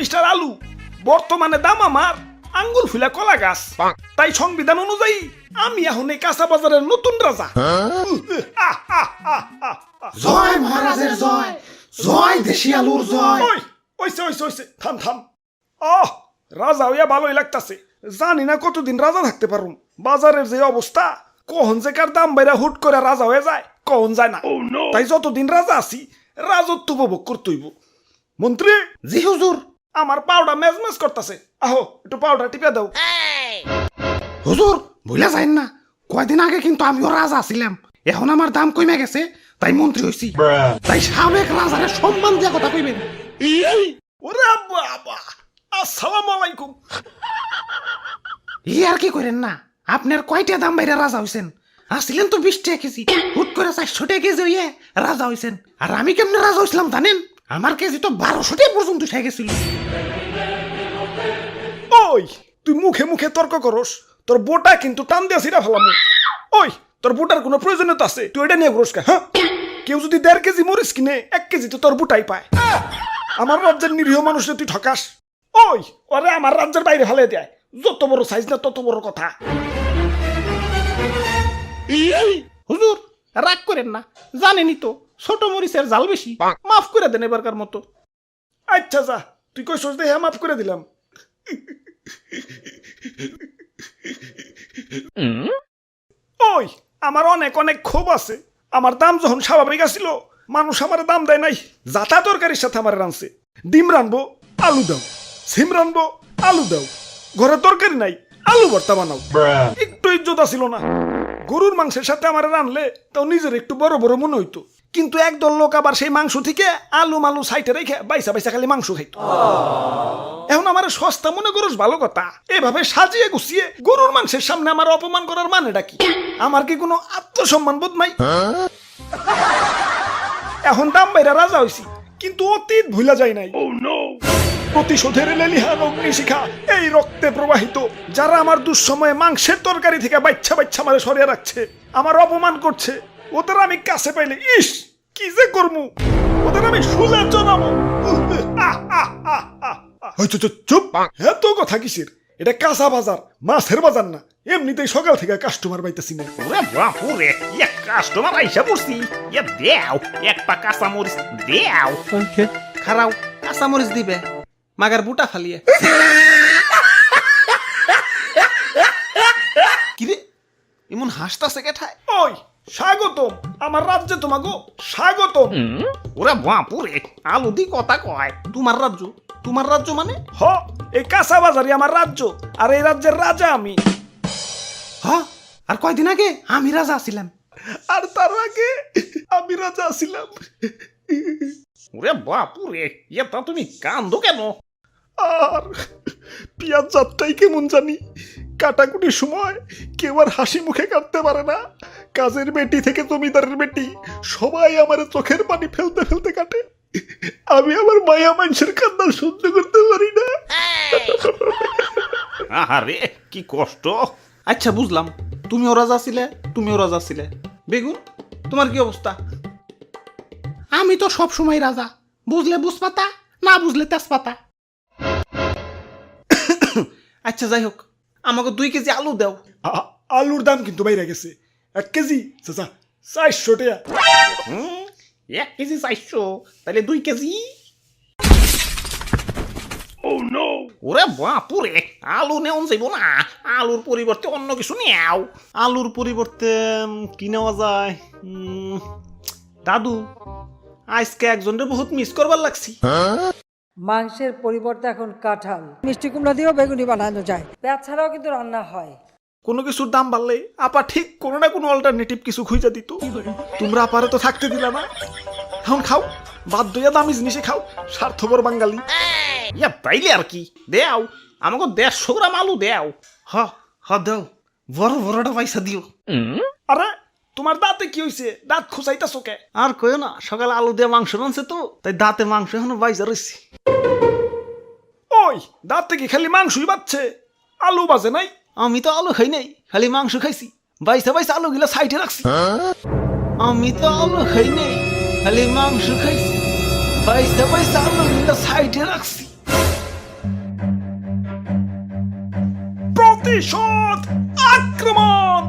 Mister আলু, বর্তমানে দাম আমার আঙ্গুল ফুলা কলা গাছ। তাই সংবিধান অনুযায়ী আমি এখন এই কাঁচা বাজারের নতুন রাজা। জয় মহারাজের জয়, জয় দেশি আলুর জয়। ওই ওইসে ওইসে ওইসে থাম থাম। আহ, রাজা হইয়া ভালোই লাগতাছে। জানি না কতদিন রাজা থাকতে পারুম। বাজারের যে অবস্থা, কখন যে কার দাম বাইরা হুট করে রাজা হয়ে যায় কখন যায় না। তাই যতদিন রাজা আছি রাজত্ব উপভোগ করতে হইব। মন্ত্রী, জি হুজুর। আমার পাউডা মেজমেজ করতেছে, আহো একটু পাউডার টিপে দাও। হুজুর ভুলে যাইন না, কয়দিন আগে কিন্তু আমিও রাজা ছিলাম, এখন আমার দাম কমে গেছে তাই মন্ত্রী হইছি। তাই সাবেক রাজারে সম্মান দিয়া কথা কইবেন। ওরে বাবা, আসসালামু আলাইকুম। ই আর কি করেন না, আপনার কয়টা দাম বাইরে রাজা হইছেন? আসছিলেন তো 20 টাকা কেজি, হুট করে 400 টাকা কেজি হইয়ে রাজা হইছেন। আর আমি কেমনে রাজা হইছিলাম জানেন? আমার কেজি তো 1200 টাকা পর্যন্ত উঠে গেছিল। ওই তুই মুখে মুখে তর্ক করস, তোর বোটা কিন্তু টান দিয়া ছিড়া ফেলামু। ওই তোর বোটার কোনো প্রয়োজনীয়তা আছে? তুই এটা নিয়ে ঘুরস কে? হ্যাঁ, কেউ যদি 1.5 কেজি মরিচ কিনে 1 কেজি তো তোর বোটাই পায়। আমার রাজ্যের নিরীহ মানুষে তুই ঠকাস। ওই ওরে আমার রাজ্যের বাইরে ফেলে দেয়। যত বড় সাইজ না তত বড় কথা। হুজুর রাগ করেন না, জানেনই তো ছোট মরিচের জাল বেশি, মাফ করে দেন এবারকার মতো। আচ্ছা যা, তুই কই সোচ দেহে মাফ করে দিলাম। ওই আমার অনেক অনেক ক্ষোভ আছে। আমার দাম যখন স্বাভাবিক আসিল, মানুষ আমার দাম দেয় নাই। যাতা তরকারির সাথে আমার রানছে। ডিম রানবো, আলু দাও। সিম রানবো, আলু দাও। ঘরে তরকারি নাই, আলু ভর্তা বানাও। একটু ইজ্জত আসিল না। গরুর মাংসের সাথে আমার রানলে তাও নিজের একটু বড় বড় মনে হইতো। কিন্তু একদল লোক আবার সেই মাংস থেকে আলু মালু সাইটে রেখে বাইসা বাইসা খালি মাংস খাইতো। এখন আমার সস্তা মনে করস ভালো কথা। এভাবে সাজিয়ে গুছিয়ে গরুর মাংসের সামনে আমার অপমান করার মানেটা কি? আমার কি কোনো আত্মসম্মান বোধ নাই? এখন দাম বাইরা রাজা হইছি, কিন্তু অতীত ভুলা যায় নাই। প্রতিশোধের লেলিহান অগ্নিশিখা এই রক্তে প্রবাহিত। যারা আমার দুঃসময়ে মাংসের তরকারি থেকে বাচ্চা বাচ্চা মারে সরিয়ে রাখছে, আমার অপমান করছে, ওদের আমি কাছে পাইলে ইস কি যে করমু, ওদের আমি শুলে জানাবো। চুপ, এত কথা কিসের? এটা কাঁচা বাজার, মাছের বাজার না। এমনিতেই সকাল থেকে কাস্টমার পাইতেছি না। ওরে বাপুরে, ইয়া কাস্টমার আইসা পড়ছি। ইয়া দেও এক পা কাঁচা মরিচ দেও। খারাও কাঁচা মরিচ দিবে, মাগার বুটা ফালিয়ে। কিরে এমন হাসতাছে কেঠায়? ওই স্বাগতম, আমার রাজ্যে তোমাকে স্বাগতম। ওরে বাপুরে, আলু দি কথা কয়। তোমার রাজ্য? তোমার রাজ্য মানে? হ, এই কাঁচা বাজারই আমার রাজ্য, আর এই রাজ্যের রাজা আমি। হ, আর কয়দিন আগে আমি রাজা ছিলাম। আর তার আগে আমি রাজা ছিলাম। ওরে বাপুরে, ইয়া তা তুমি কান্দো কেন? আর পিয়াজ যাত্রাই কেমন জানি। কাটাকুটির সময় কেউ আর হাসি মুখে কাটতে পারে না। কাজের বেটি থেকে জমিদারের বেটি সবাই আমার চোখের পানি ফেলতে ফেলতে কাটে। আমি আমার মায়া মানুষের কান্না সহ্য করতে পারি না। আরে কি কষ্ট। আচ্ছা বুঝলাম, তুমিও রাজা ছিলে, তুমিও রাজা ছিলে। বেগুন তোমার কি অবস্থা? আমি তো সব সময় রাজা, বুঝলে বুঝপাতা, না বুঝলে তেজপাতা। আচ্ছা যাই হোক, আমাকে 2 কেজি আলু দাও। আলুর দাম কিন্তু বাইরে গেছে। 1 কেজি চাচা 400 টাকা। 1 কেজি 400, তাহলে 2 কেজি। ওরে বাপুরে, আলু নেওয়া যাইব না। আলুর পরিবর্তে অন্য কিছু নেও। আলুর পরিবর্তে কি নেওয়া যায়? দাদু, আজকে একজনের বহুত মিস করবার লাগছি। মাংসের পরিবর্তে এখন কাঁঠাল, মিষ্টি কুমড়া দিয়েও বেগুনি বানানো যায়। পেঁয়াজ ছাড়াও কিন্তু রান্না হয়। কোনো কিছুর দাম বাড়লে আপা ঠিক কোনো না কোনো অল্টারনেটিভ কিছু খুঁজে দিত। তোমরা আপারে তো থাকতে দিলা না। এখন খাও, বাদ দইয়া দামি জিনিসে খাও, স্বার্থপর বাঙালি। ইয়া তাইলে আর কি, দেও আমাকে 150 গ্রাম আলু দেও। হ হ দাও, বড় বড়টা পয়সা দিও। আরে তোমার দাঁতে কি হইছে? দাঁত খুঁচাইতাছো কে? আর কইও না, সকালে আলু দিয়ে মাংস রানছে তো, তাই দাঁতে মাংস এখনো বাইজা রয়েছে। ওই দাঁতে কি খালি মাংসই বাচ্ছে, আলু বাজে নাই? আমি তো আলু খাই নাই, খালি মাংস খাইছি। বাইসা বাইসা আলু গিলা সাইডে রাখছি। আমি তো আলু খাই নাই, খালি মাংস খাইছি। বাইসা বাইসা আলু গিলা সাইডে রাখছি। প্রতিশোধ আক্রমণ।